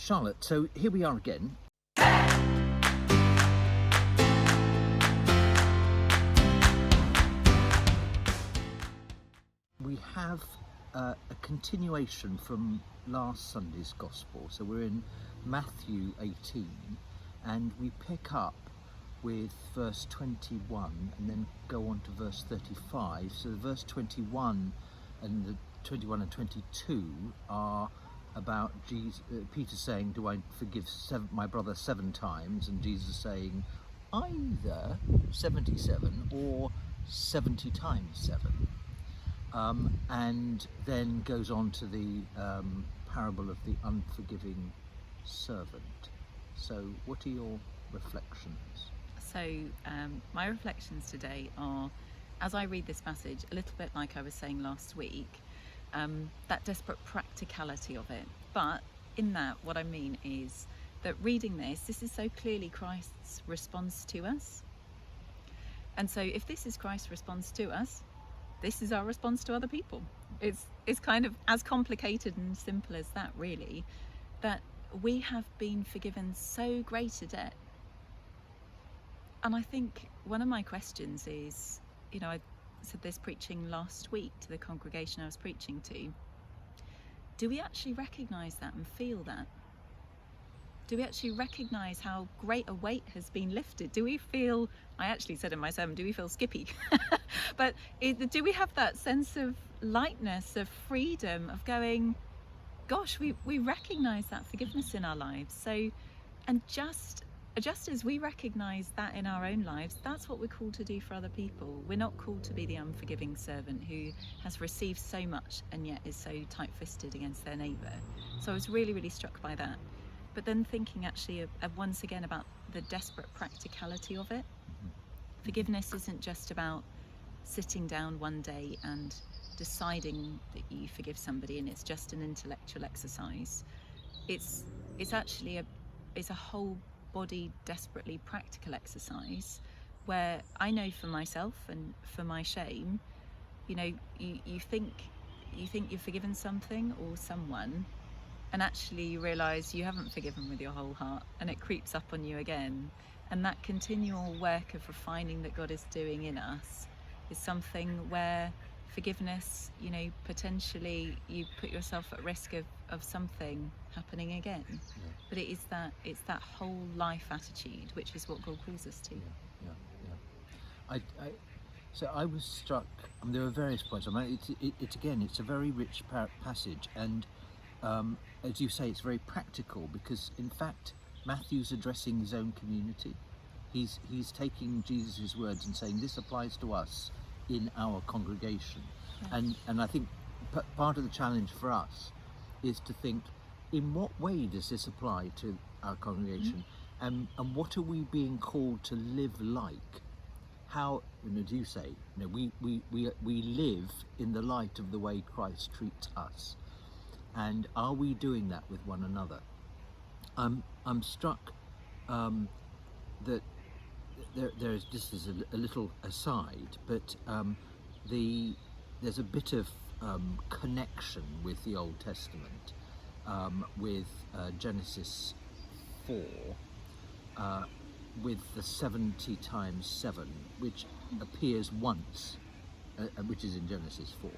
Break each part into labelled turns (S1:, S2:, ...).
S1: Charlotte, so here we are again. We have a continuation from last Sunday's Gospel. So we're in Matthew 18 and we pick up with verse 21 and then go on to verse 35. So the verse 21 and the 21 and 22 are about Peter saying, do I forgive my brother 7 times? And Jesus saying, either 77 or 70 times 7. And then goes on to the parable of the unforgiving servant. So what are your reflections?
S2: So my reflections today are, as I read this passage, a little bit like I was saying last week, that desperate practicality of it. But in that, what I mean is that reading this is so clearly Christ's response to us. And so if this is Christ's response to us, this is our response to other people. It's kind of as complicated and simple as that, really, that we have been forgiven so great a debt. And I think one of my questions is, I said this preaching last week to the congregation I was preaching to, do we actually recognise that and feel that? Do we actually recognise how great a weight has been lifted? Do we feel, I actually said in my sermon, do we feel skippy? But do we have that sense of lightness, of freedom, of going, gosh, we recognise that forgiveness in our lives. So, and just as we recognise that in our own lives, that's what we're called to do for other people. We're not called to be the unforgiving servant who has received so much and yet is so tight-fisted against their neighbour. So I was really, really struck by that. But then thinking actually of once again about the desperate practicality of it. Forgiveness isn't just about sitting down one day and deciding that you forgive somebody and it's just an intellectual exercise. It's actually a whole body, desperately practical exercise where I know for myself and for my shame, you think you've forgiven something or someone, and actually you realise you haven't forgiven with your whole heart, and it creeps up on you again. And that continual work of refining that God is doing in us is something where forgiveness, potentially you put yourself at risk of something happening again. Yeah. But it's that whole life attitude, which is what God calls us to.
S1: So I was struck. There are various points. It's a very rich passage, and as you say, it's very practical because, in fact, Matthew's addressing his own community. He's taking Jesus' words and saying this applies to us in our congregation. Yeah. And I think part of the challenge for us is to think, in what way does this apply to our congregation? Mm-hmm. And what are we being called to live like? How, as you say, we live in the light of the way Christ treats us. And are we doing that with one another? I'm struck that there's, this is a little aside, but there's a bit of connection with the Old Testament, with Genesis 4, with the 70 times 7, which appears once, which is in Genesis 4.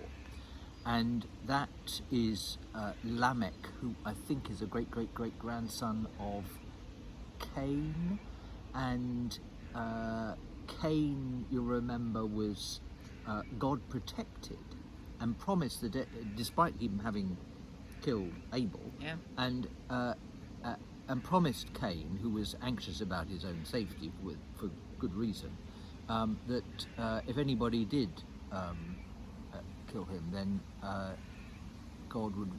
S1: And that is Lamech, who I think is a great-great-great-grandson of Cain. And Cain, you'll remember, was God protected and promised that, despite him having killed Abel,
S2: yeah.
S1: and promised Cain, who was anxious about his own safety for good reason, that if anybody did kill him, then God would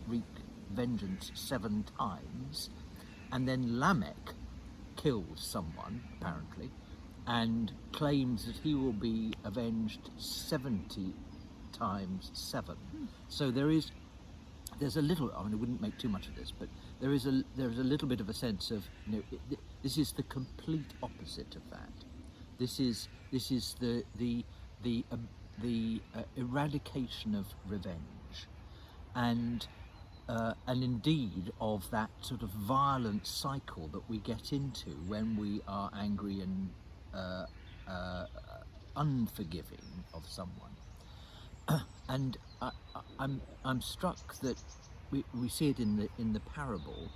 S1: wreak vengeance 7 times. And then Lamech kills someone, apparently, and claims that he will be avenged 70 times 7. So there's a little, I wouldn't make too much of this, but there is a little bit of a sense of, this is the complete opposite of that. This is the eradication of revenge, and and indeed of that sort of violent cycle that we get into when we are angry and unforgiving of someone. And I'm struck that we see it in the parable,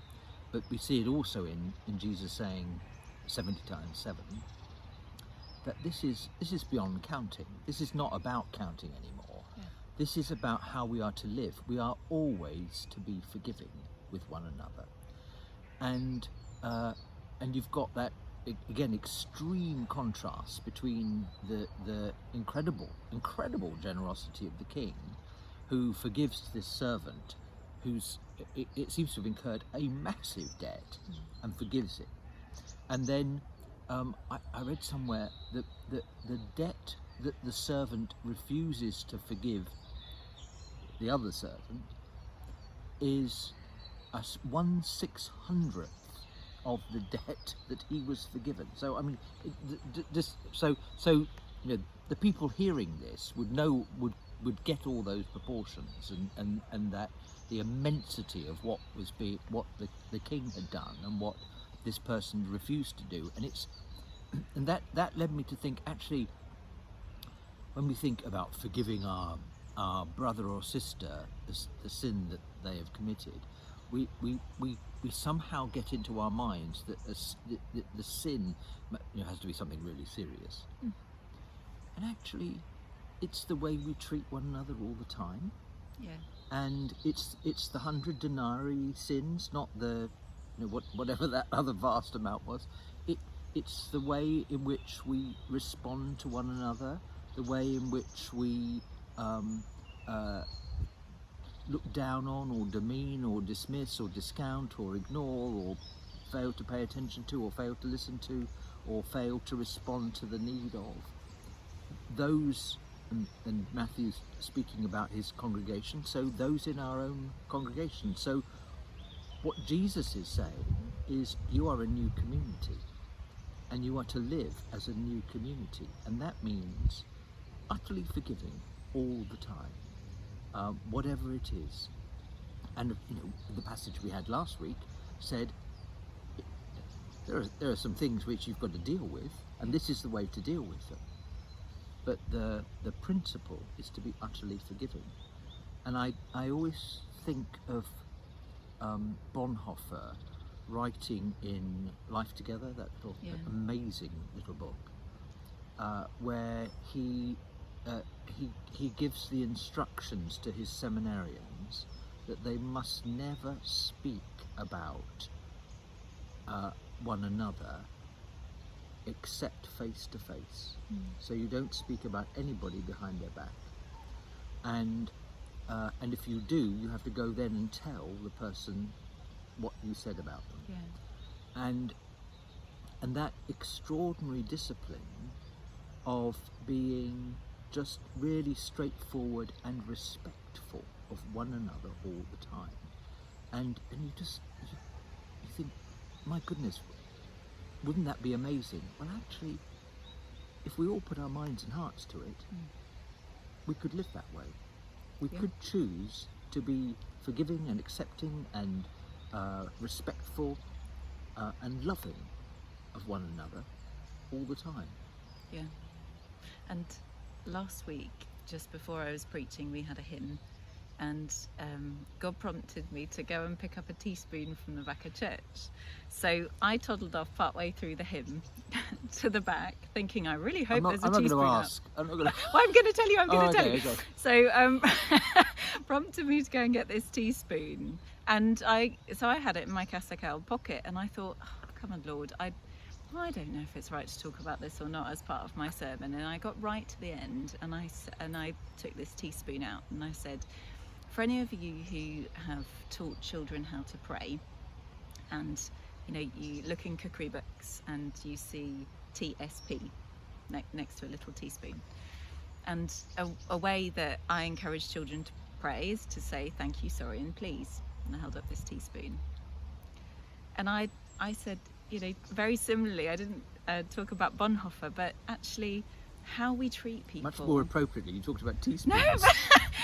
S1: but we see it also in Jesus saying 70 times 7, that this is beyond counting. This is not about counting anymore.
S2: Yeah.
S1: This is about how we are to live. We are always to be forgiving with one another, and you've got that again extreme contrast between the incredible generosity of the king, who forgives this servant who's it seems to have incurred a massive debt and forgives it. And then I read somewhere that the debt that the servant refuses to forgive the other servant is 1/600th of the debt that he was forgiven. So I mean, you know, the people hearing this would get all those proportions and that the immensity of what the king had done and what this person refused to do. And that led me to think, actually, when we think about forgiving our brother or sister the sin that they have committed, we somehow get into our minds that the sin, you know, has to be something really serious. And actually, it's the way we treat one another all the time.
S2: Yeah.
S1: And it's the 100 denarii sins, not the, you know, whatever that other vast amount was. It's the way in which we respond to one another, the way in which we look down on or demean or dismiss or discount or ignore or fail to pay attention to or fail to listen to or fail to respond to the need of. Those, and Matthew's speaking about his congregation, so those in our own congregation. So what Jesus is saying is, you are a new community and you are to live as a new community, and that means utterly forgiving all the time, whatever it is. And you know, the passage we had last week said there are some things which you've got to deal with, and this is the way to deal with them. But the principle is to be utterly forgiving. And I always think of Bonhoeffer writing in Life Together, that little amazing little book, where he gives the instructions to his seminarians that they must never speak about one another except face to face. So you don't speak about anybody behind their back, and if you do, you have to go then and tell the person what you said about them.
S2: Yeah.
S1: And that extraordinary discipline of being just really straightforward and respectful of one another all the time, and you think, my goodness, wouldn't that be amazing? Well, actually, if we all put our minds and hearts to it, we could live that way. We could choose to be forgiving and accepting and respectful and loving of one another all the time.
S2: Yeah. And last week, just before I was preaching, we had a hymn, and God prompted me to go and pick up a teaspoon from the back of church. So I toddled off partway through the hymn to the back, thinking, I really hope there's a teaspoon.
S1: I'm not going to ask.
S2: Well, I'm going to tell you. I'm going to tell you.
S1: Okay.
S2: So prompted me to go and get this teaspoon, and I had it in my cassock pocket, and I thought, oh, come on, Lord, I don't know if it's right to talk about this or not as part of my sermon. And I got right to the end, and I took this teaspoon out, and I said, for any of you who have taught children how to pray, and you know, you look in cookery books and you see TSP next to a little teaspoon, and a way that I encourage children to pray is to say thank you, sorry, and please. And I held up this teaspoon, and I said, you know, very similarly, I didn't talk about Bonhoeffer, but actually how we treat people.
S1: Much more appropriately, you talked about teaspoons.
S2: No, but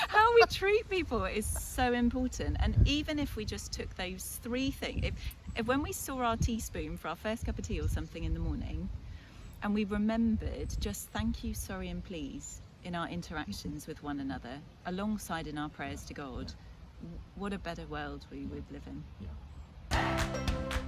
S2: how we treat people is so important. And even if we just took those 3 things, if when we saw our teaspoon for our first cup of tea or something in the morning, and we remembered just thank you, sorry, and please in our interactions with one another, alongside in our prayers to God, what a better world we would live in.
S1: Yeah.